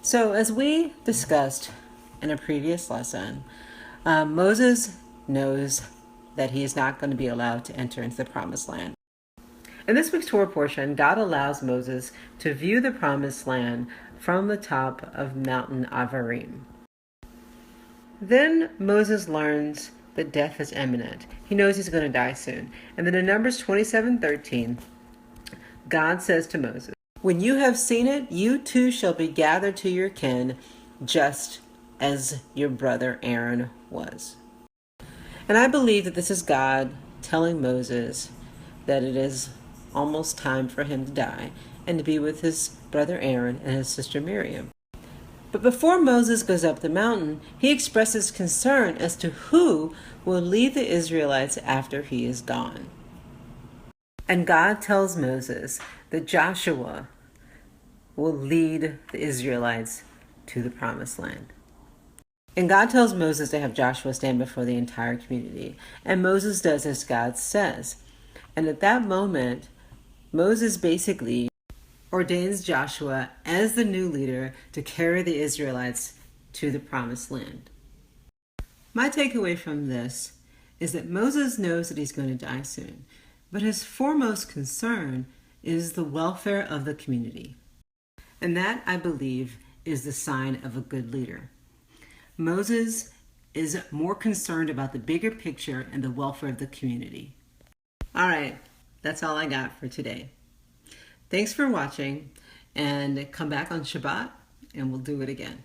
So as we discussed in a previous lesson, Moses knows that he is not going to be allowed to enter into the promised land. In this week's Torah portion, God allows Moses to view the promised land from the top of Mountain Avarim. Then Moses learns that death is imminent. He knows he's going to die soon. And then in Numbers 27:13, God says to Moses, "When you have seen it, you too shall be gathered to your kin, just as your brother Aaron was." And I believe that this is God telling Moses that it is almost time for him to die and to be with his brother Aaron and his sister Miriam. But before Moses goes up the mountain, he expresses concern as to who will lead the Israelites after he is gone. And God tells Moses that Joshua will lead the Israelites to the promised land. And God tells Moses to have Joshua stand before the entire community. And Moses does as God says. And at that moment, Moses basically ordains Joshua as the new leader to carry the Israelites to the promised land. My takeaway from this is that Moses knows that he's going to die soon, but his foremost concern is the welfare of the community. And that, I believe, is the sign of a good leader. Moses is more concerned about the bigger picture and the welfare of the community. All right, that's all I got for today. Thanks for watching, and come back on Shabbat and we'll do it again.